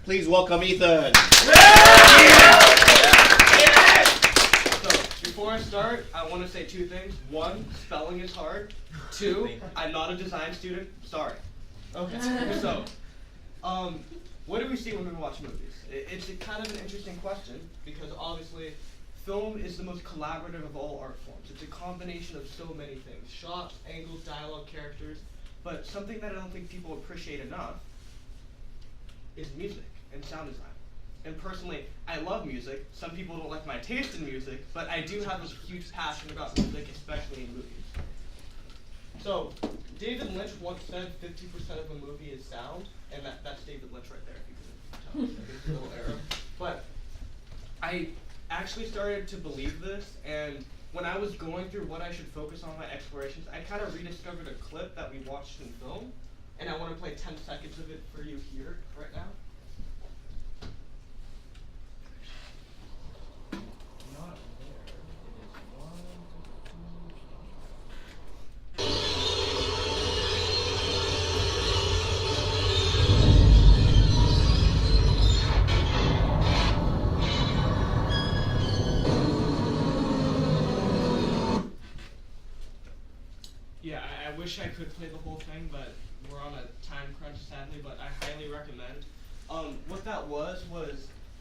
Please welcome Ethan. So, before I start, I want to say two things. One, spelling is hard. Two, I'm not a design student. Sorry. Okay, so, what do we see when we watch movies? It's a kind of an interesting question because obviously film is the most collaborative of all art forms. It's a combination of so many things: shots, angles, dialogue, characters. But something that I don't think people appreciate enough is music and sound design. And personally, I love music. Some people don't like my taste in music, but I do have this huge passion about music, especially in movies. So, David Lynch once said 50% of a movie is sound, and that's David Lynch right there, if you couldn't tell. It's a little arrow. But I actually started to believe this, and when I was going through what I should focus on my explorations, I kind of rediscovered a clip that we watched in film, and I want to play 10 seconds of it for you here right now. Not there. It is one, Yeah, I wish I could play the whole thing, but we're on a time crunch, sadly, but I highly recommend. What that was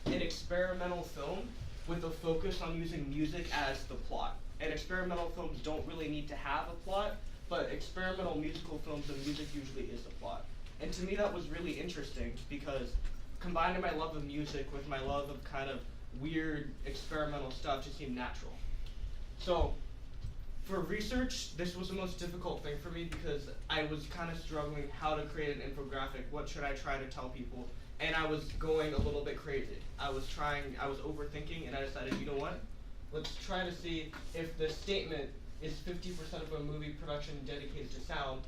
an experimental film with a focus on using music as the plot. And experimental films don't really need to have a plot, but experimental musical films, the music usually is the plot. And to me that was really interesting because combining my love of music with my love of kind of weird experimental stuff just seemed natural. So, for research, this was the most difficult thing for me because I was kind of struggling how to create an infographic, what should I try to tell people, and I was going a little bit crazy. I was overthinking, and I decided, you know what? Let's try to see if the statement is 50% of a movie production dedicated to sound.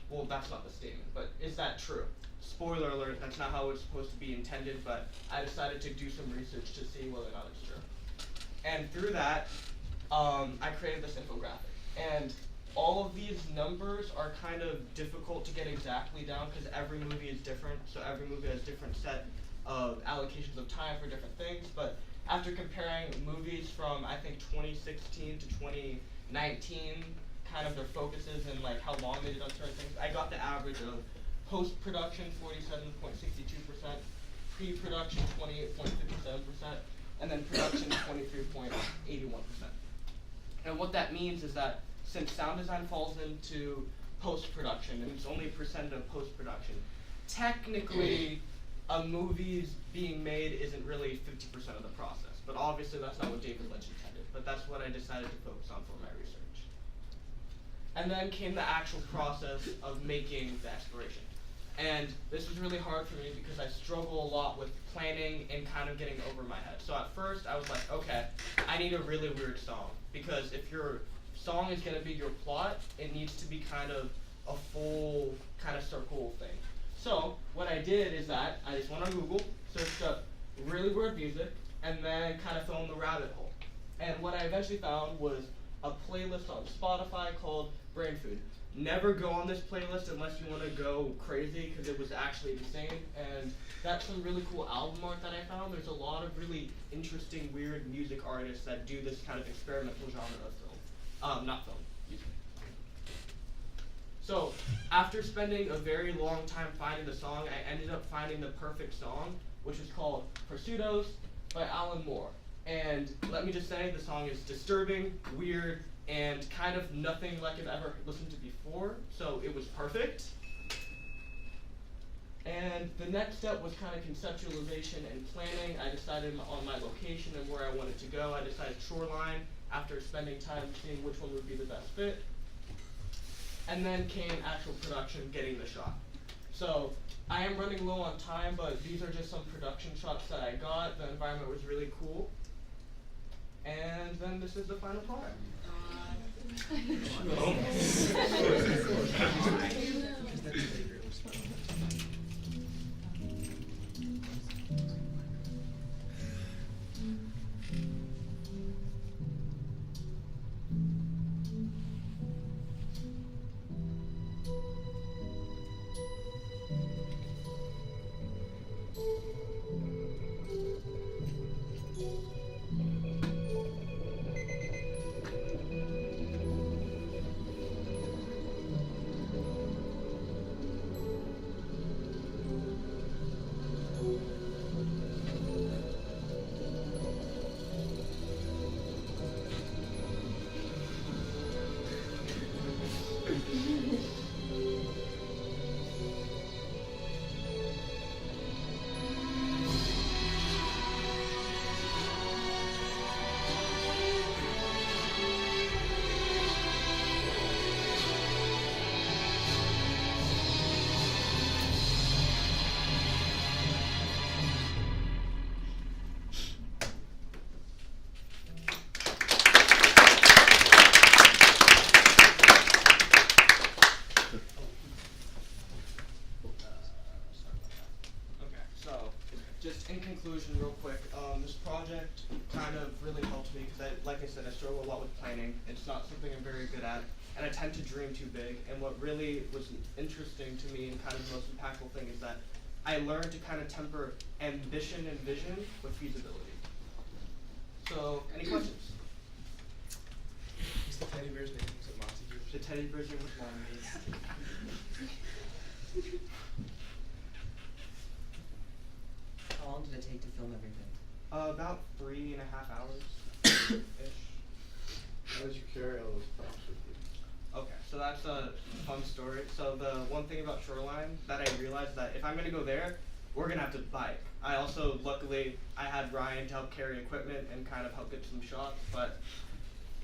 Well, that's not the statement, but is that true? Spoiler alert, that's not how it's supposed to be intended, but I decided to do some research to see whether or not it's true. And through that, I created this infographic. And all of these numbers are kind of difficult to get exactly down because every movie is different, so every movie has different set of allocations of time for different things. But after comparing movies from, I think, 2016 to 2019, kind of their focuses and like how long they did on certain things, I got the average of post-production 47.62%, pre-production 28.57%, and then production 23.81%. And what that means is that since sound design falls into post-production, and it's only a percent of post-production, technically a movie's being made isn't really 50% of the process. But obviously that's not what David Lynch intended, but that's what I decided to focus on for my research. And then came the actual process of making the exploration. And this was really hard for me because I struggle a lot with planning and kind of getting over my head. So at first I was like, okay, I need a really weird song. Because if your song is going to be your plot, it needs to be kind of a full kind of circle thing. So what I did is that I just went on Google, searched up really weird music, and then kind of fell in the rabbit hole. And what I eventually found was a playlist on Spotify called Brain Food. Never go on this playlist unless you want to go crazy because it was actually insane. And that's some really cool album art that I found. There's a lot of really interesting, weird music artists that do this kind of experimental genre of film. Not film, music. So, after spending a very long time finding the song, I ended up finding the perfect song, which was called Pursutos by Alan Moore. And let me just say, the song is disturbing, weird, and kind of nothing like I've ever listened to before, so it was perfect. And the next step was kind of conceptualization and planning. I decided on my location and where I wanted to go. I decided shoreline after spending time seeing which one would be the best fit. And then came actual production, getting the shot. So I am running low on time, but these are just some production shots that I got. The environment was really cool. And then this is the final product. just in conclusion, real quick, this project kind of really helped me because, like I said, I struggle a lot with planning. It's not something I'm very good at, and I tend to dream too big. And what really was interesting to me and kind of the most impactful thing is that I learned to kind of temper ambition and vision with feasibility. So, any questions? What's the teddy bear's name? Was it Montague? The teddy bear's name was Montague. How long did it take to film everything? About 3.5 hours-ish. How did you carry all those props with you? Okay, so that's a fun story. So the one thing about Shoreline that I realized that if I'm gonna go there, we're gonna have to bike. I also, luckily, I had Ryan to help carry equipment and kind of help get some shots, but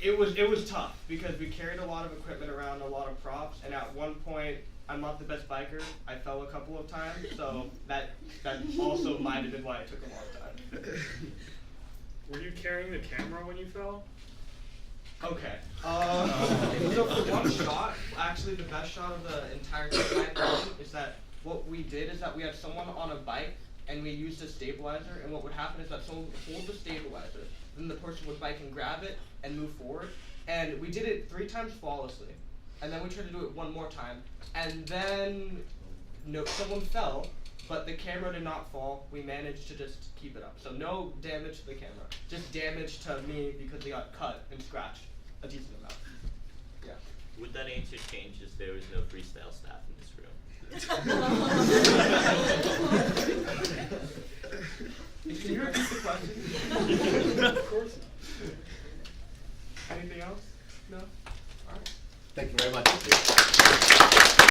it was tough because we carried a lot of equipment around, a lot of props, and at one point, I'm not the best biker. I fell a couple of times, so that also might have been why it took a long time. Were you carrying the camera when you fell? Okay. So for one shot, actually the best shot of the entire campaign is that what we did is that we had someone on a bike and we used a stabilizer, and what would happen is that someone would hold the stabilizer, then the person would bike and grab it and move forward, and we did it 3 times flawlessly, and then we tried to do it one more time, and then someone fell, but the camera did not fall. We managed to just keep it up. So no damage to the camera, just damage to me because they got cut and scratched a decent amount. Yeah. Would that answer change if there was no freestyle staff in this room? Can you repeat the question? Of course not.